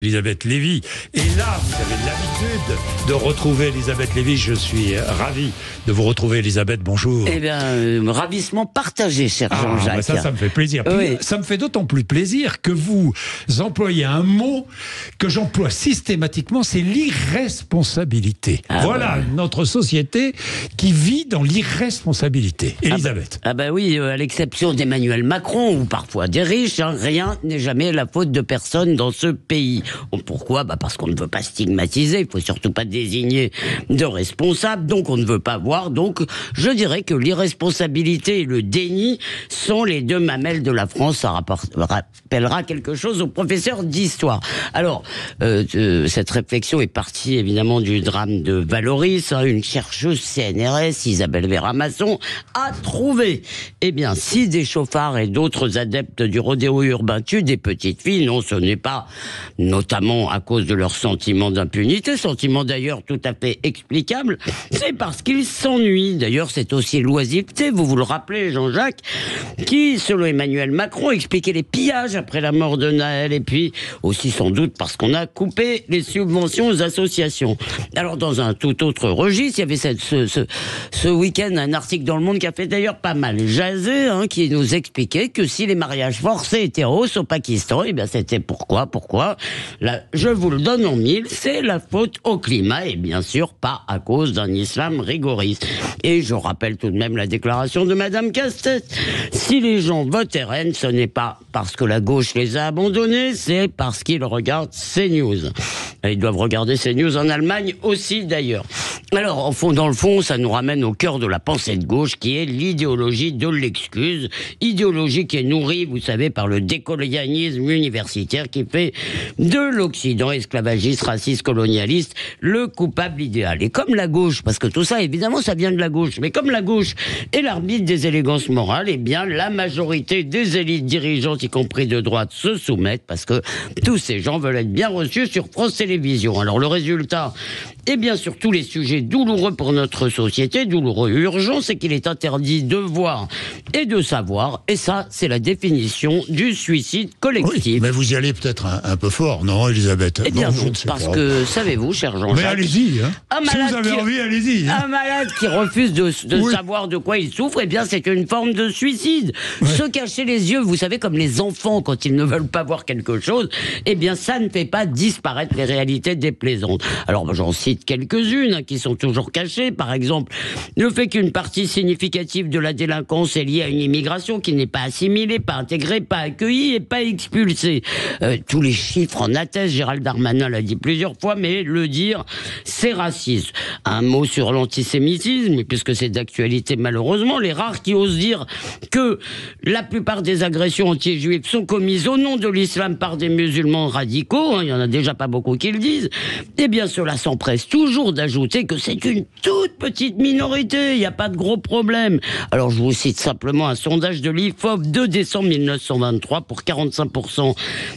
Elisabeth Lévy. Et là, vous avez l'habitude de retrouver Elisabeth Lévy. Je suis ravi de vous retrouver, Elisabeth. Bonjour. Eh bien, ravissement partagé, cher Jean-Jacques. Ça me fait plaisir. Puis, oui. Ça me fait d'autant plus plaisir que vous employez un mot que j'emploie systématiquement, c'est l'irresponsabilité. Voilà notre société qui vit dans l'irresponsabilité. Elisabeth. Oui, à l'exception d'Emmanuel Macron ou parfois des riches, rien n'est jamais la faute de personne dans ce pays. Pourquoi ? Parce qu'on ne veut pas stigmatiser, il ne faut surtout pas désigner de responsables, donc on ne veut pas voir. Donc je dirais que l'irresponsabilité et le déni sont les deux mamelles de la France. Ça rappellera quelque chose aux professeurs d'histoire. Alors, cette réflexion est partie évidemment du drame de Valoris. Une chercheuse CNRS, Isabelle Vera-Masson, a trouvé, si des chauffards et d'autres adeptes du rodéo urbain tuent des petites filles, non, ce n'est pas notamment à cause de leur sentiment d'impunité, sentiment d'ailleurs tout à fait explicable, c'est parce qu'ils s'ennuient. D'ailleurs, c'est aussi l'oisiveté, vous le rappelez, Jean-Jacques, qui, selon Emmanuel Macron, expliquait les pillages après la mort de Naël, et puis aussi sans doute parce qu'on a coupé les subventions aux associations. Alors, dans un tout autre registre, il y avait ce week-end un article dans Le Monde qui a fait d'ailleurs pas mal jaser, qui nous expliquait que si les mariages forcés étaient en hausse au Pakistan, c'était pourquoi là, je vous le donne en mille, c'est la faute au climat et bien sûr pas à cause d'un islam rigoriste. Et je rappelle tout de même la déclaration de Madame Castex. Si les gens votent RN, ce n'est pas parce que la gauche les a abandonnés, c'est parce qu'ils regardent CNews. Et ils doivent regarder CNews en Allemagne aussi d'ailleurs. Alors, dans le fond, ça nous ramène au cœur de la pensée de gauche qui est l'idéologie de l'excuse. Idéologie qui est nourrie, vous savez, par le décolonialisme universitaire qui fait de l'Occident esclavagiste, raciste, colonialiste, le coupable idéal. Et comme la gauche, parce que tout ça, évidemment, ça vient de la gauche, mais comme la gauche est l'arbitre des élégances morales, la majorité des élites dirigeantes, y compris de droite, se soumettent parce que tous ces gens veulent être bien reçus sur France Télévisions. Alors le résultat, sur tous les sujets douloureux pour notre société, douloureux et urgents, c'est qu'il est interdit de voir et de savoir, et ça, c'est la définition du suicide collectif. Oui, mais vous y allez peut-être un peu fort, non, Elisabeth ? Non, parce que, savez-vous, cher Jean-Jacques... Mais allez-y, si vous avez envie, allez-y. Un malade qui refuse de savoir de quoi il souffre, c'est une forme de suicide. Se cacher les yeux, vous savez, comme les enfants, quand ils ne veulent pas voir quelque chose, ça ne fait pas disparaître les réalités déplaisantes. Alors, j'en cite quelques-unes qui sont toujours cachées. Par exemple, le fait qu'une partie significative de la délinquance est liée à une immigration qui n'est pas assimilée, pas intégrée, pas accueillie et pas expulsée. Tous les chiffres en attestent, Gérald Darmanin l'a dit plusieurs fois, mais le dire, c'est raciste. Un mot sur l'antisémitisme, puisque c'est d'actualité malheureusement, les rares qui osent dire que la plupart des agressions anti-juives sont commises au nom de l'islam par des musulmans radicaux, il y en a déjà pas beaucoup qui le disent, cela s'empresse toujours d'ajouter que c'est une toute petite minorité, il n'y a pas de gros problème. Alors je vous cite simplement un sondage de l'IFOP de décembre 1923 pour 45%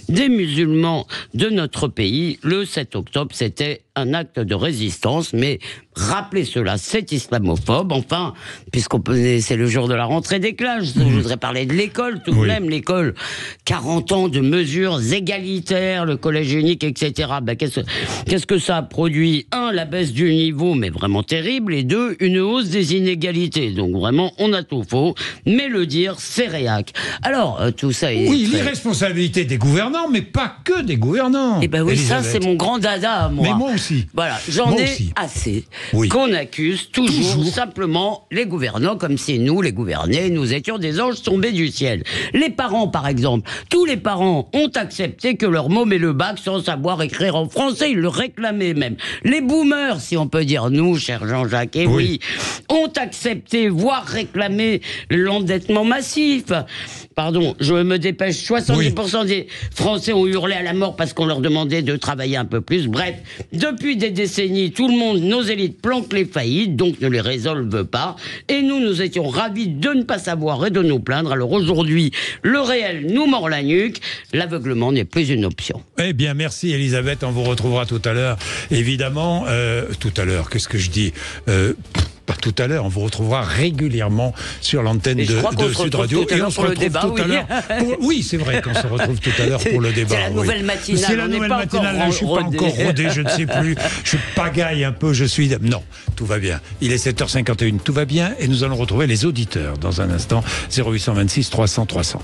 des musulmans de notre pays. Le 7 octobre, c'était un acte de résistance, mais rappelez cela, c'est islamophobe. Enfin, c'est le jour de la rentrée des classes, je voudrais parler de l'école, tout de même, l'école. 40 ans de mesures égalitaires, le collège unique, etc. Qu'est-ce que ça a produit ? 1, la baisse du niveau, mais vraiment terrible, et 2, une hausse des inégalités. Donc vraiment, on a tout faux, mais le dire, c'est réac. Alors, tout ça est... Oui, l'irresponsabilité des gouvernants, mais pas que des gouvernants. Oui, Elisabeth. Ça, c'est mon grand dada, moi. Mais moi aussi. Voilà, j'en ai assez qu'on accuse toujours simplement les gouvernants comme si nous, les gouvernés, nous étions des anges tombés du ciel. Les parents, par exemple, tous les parents ont accepté que leur môme ait le bac sans savoir écrire en français, ils le réclamaient même. Les boomers, si on peut dire nous, cher Jean-Jacques, ont accepté, voire réclamé l'endettement massif. Pardon, je me dépêche, 70% des Français ont hurlé à la mort parce qu'on leur demandait de travailler un peu plus. Bref, depuis des décennies, tout le monde, nos élites planquent les faillites, donc ne les résolvent pas. Et nous étions ravis de ne pas savoir et de nous plaindre. Alors aujourd'hui, le réel nous mord la nuque. L'aveuglement n'est plus une option. Eh bien, merci Elisabeth. On vous retrouvera tout à l'heure. Évidemment, tout à l'heure, qu'est-ce que je dis pas tout à l'heure, on vous retrouvera régulièrement sur l'antenne de Sud Radio. Et on se retrouve tout à l'heure. Oui, c'est vrai qu'on se retrouve tout à l'heure pour le débat. C'est la nouvelle matinale. C'est la nouvelle matinale, je ne suis pas encore rodé, je ne sais plus. Je pagaille un peu, Non, tout va bien. Il est 7h51, tout va bien et nous allons retrouver les auditeurs dans un instant. 0826 300 300.